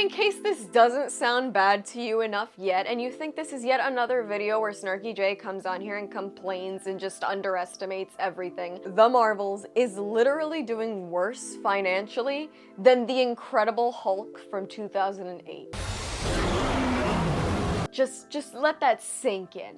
in case this doesn't sound bad to you enough yet, and you think this is yet another video where Snarky J comes on here and complains and just underestimates everything, The Marvels is literally doing worse financially than The Incredible Hulk from 2008. Just let that sink in.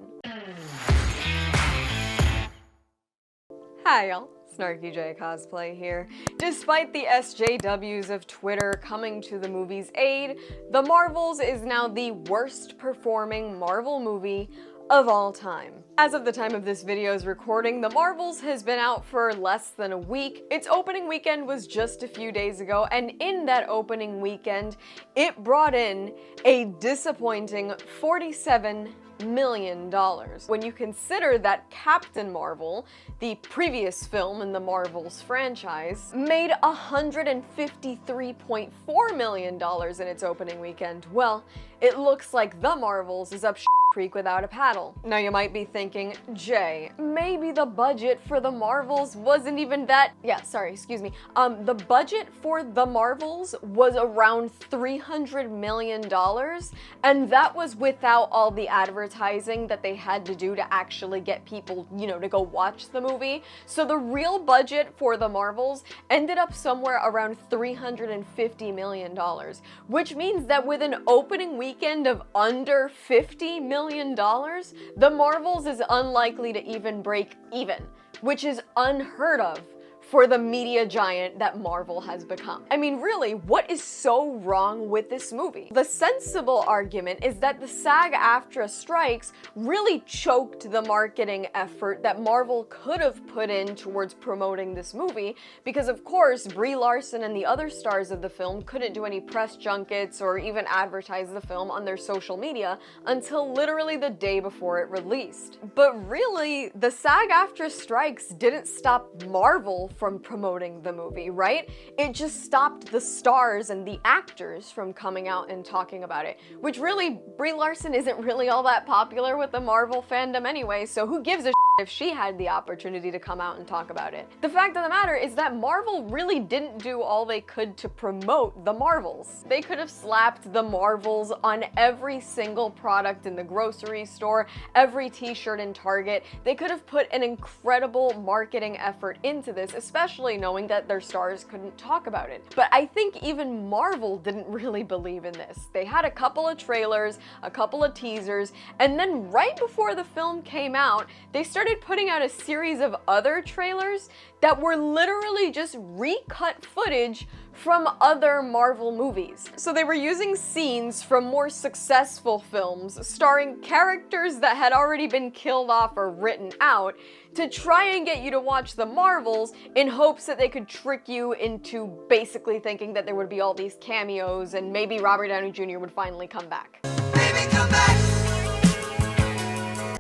Hi y'all, Snarky J Cosplay here. Despite the SJWs of Twitter coming to the movie's aid, The Marvels is now the worst performing Marvel movie of all time. As of the time of this video's recording, The Marvels has been out for less than a week. Its opening weekend was just a few days ago, and in that opening weekend, it brought in a disappointing $47 million. When you consider that Captain Marvel, the previous film in the Marvels franchise, made $153.4 million in its opening weekend, well, it looks like The Marvels is up creek without a paddle. Now you might be thinking, Jay, maybe the budget for The Marvels wasn't even that— the budget for The Marvels was around $300 million, and that was without all the advertising that they had to do to actually get people, to go watch the movie. So the real budget for The Marvels ended up somewhere around $350 million, which means that with an opening weekend of under $50 million, The Marvels is unlikely to even break even, which is unheard of for the media giant that Marvel has become. I mean, really, what is so wrong with this movie? The sensible argument is that the SAG-AFTRA strikes really choked the marketing effort that Marvel could have put in towards promoting this movie, because of course, Brie Larson and the other stars of the film couldn't do any press junkets or even advertise the film on their social media until literally the day before it released. But really, the SAG-AFTRA strikes didn't stop Marvel from promoting the movie, right? It just stopped the stars and the actors from coming out and talking about it, which really, Brie Larson isn't really all that popular with the Marvel fandom anyway, so who gives a if she had the opportunity to come out and talk about it. The fact of the matter is that Marvel really didn't do all they could to promote The Marvels. They could have slapped The Marvels on every single product in the grocery store, every t-shirt in Target. They could have put an incredible marketing effort into this, especially knowing that their stars couldn't talk about it. But I think even Marvel didn't really believe in this. They had a couple of trailers, a couple of teasers, and then right before the film came out, they started putting out a series of other trailers that were literally just recut footage from other Marvel movies. So they were using scenes from more successful films starring characters that had already been killed off or written out to try and get you to watch The Marvels in hopes that they could trick you into basically thinking that there would be all these cameos and maybe Robert Downey Jr. would finally come back. Baby, come back!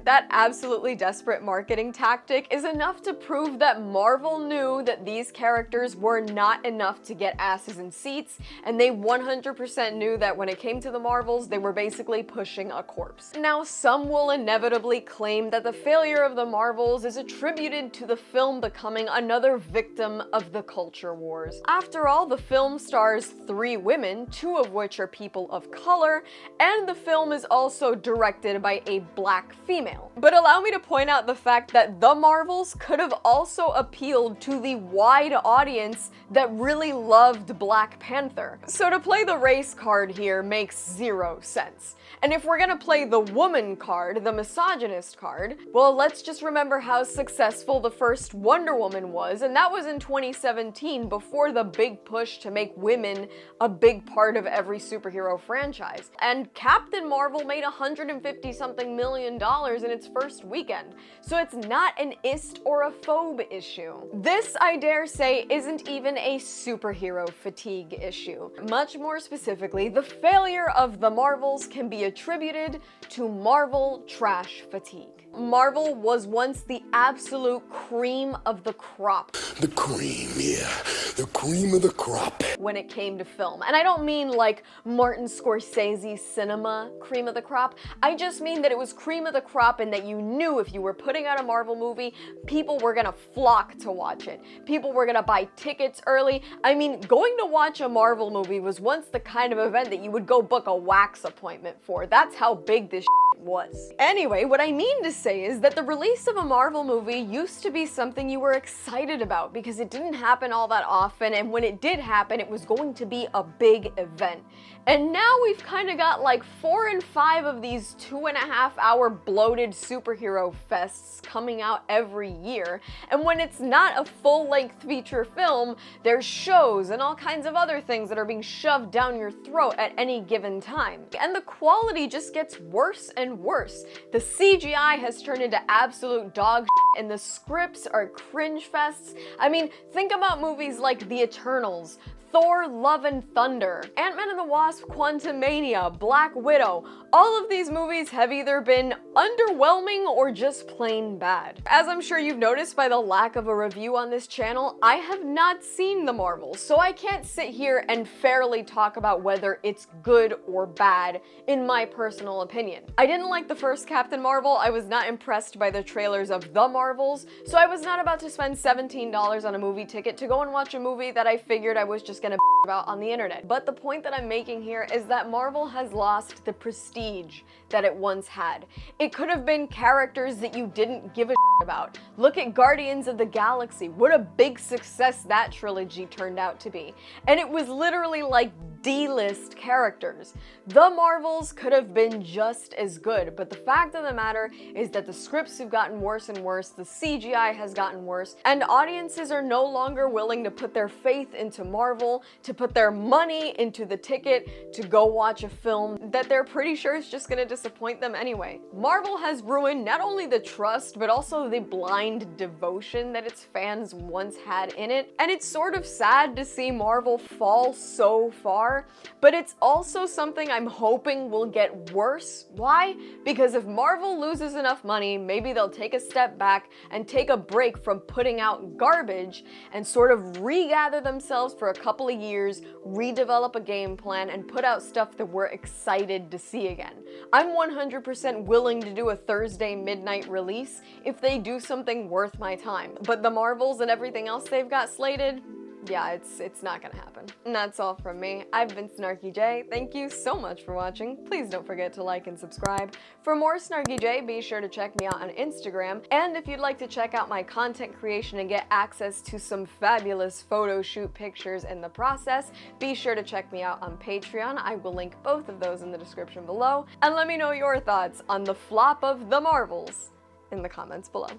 That absolutely desperate marketing tactic is enough to prove that Marvel knew that these characters were not enough to get asses in seats, and they 100% knew that when it came to The Marvels, they were basically pushing a corpse. Now, some will inevitably claim that the failure of The Marvels is attributed to the film becoming another victim of the culture wars. After all, the film stars 3 women, 2 of which are people of color, and the film is also directed by a black female. But allow me to point out the fact that The Marvels could have also appealed to the wide audience that really loved Black Panther. So to play the race card here makes 0 sense. And if we're gonna play the woman card, the misogynist card, well, let's just remember how successful the first Wonder Woman was, and that was in 2017 before the big push to make women a big part of every superhero franchise. And Captain Marvel made $150-something million in its first weekend, so it's not an ist or a phobe issue. This, I dare say, isn't even a superhero fatigue issue. Much more specifically, the failure of The Marvels can be attributed to Marvel trash fatigue. Marvel was once the absolute cream of the crop. The cream, yeah. The cream of the crop. When it came to film. And I don't mean like Martin Scorsese's cinema cream of the crop. I just mean that it was cream of the crop drop in that you knew if you were putting out a Marvel movie, people were gonna flock to watch it. People were gonna buy tickets early. I mean, going to watch a Marvel movie was once the kind of event that you would go book a wax appointment for. That's how big this was. Anyway, what I mean to say is that the release of a Marvel movie used to be something you were excited about because it didn't happen all that often, and when it did happen, it was going to be a big event. And now we've kind of got like 4 and 5 of these 2.5-hour bloated superhero fests coming out every year, and when it's not a full-length feature film, there's shows and all kinds of other things that are being shoved down your throat at any given time. And the quality just gets worse and worse. The CGI has turned into absolute dog shit, and the scripts are cringe fests. I mean, think about movies like The Eternals, Thor, Love and Thunder, Ant-Man and the Wasp, Quantumania, Black Widow. All of these movies have either been underwhelming or just plain bad. As I'm sure you've noticed by the lack of a review on this channel, I have not seen the Marvels, so I can't sit here and fairly talk about whether it's good or bad, in my personal opinion. I didn't like the first Captain Marvel, I was not impressed by the trailers of The Marvels, so I was not about to spend $17 on a movie ticket to go and watch a movie that I figured I was just gonna about on the internet. But the point that I'm making here is that Marvel has lost the prestige that it once had. It could have been characters that you didn't give a about. Look at Guardians of the Galaxy. What a big success that trilogy turned out to be. And it was literally like D-list characters. The Marvels could have been just as good, but the fact of the matter is that the scripts have gotten worse and worse, the CGI has gotten worse, and audiences are no longer willing to put their faith into Marvel, to put their money into the ticket to go watch a film that they're pretty sure is just gonna disappoint them anyway. Marvel has ruined not only the trust, but also the blind devotion that its fans once had in it, and it's sort of sad to see Marvel fall so far, but it's also something I'm hoping will get worse. Why? Because if Marvel loses enough money, maybe they'll take a step back and take a break from putting out garbage and sort of regather themselves for a couple of years, redevelop a game plan, and put out stuff that we're excited to see again. I'm 100% willing to do a Thursday midnight release if they do something worth my time. But the Marvels and everything else they've got slated, yeah, it's not gonna happen. And that's all from me. I've been Snarky J. Thank you so much for watching. Please don't forget to like and subscribe. For more Snarky J, be sure to check me out on Instagram. And if you'd like to check out my content creation and get access to some fabulous photo shoot pictures in the process, be sure to check me out on Patreon. I will link both of those in the description below. And let me know your thoughts on the flop of The Marvels in the comments below.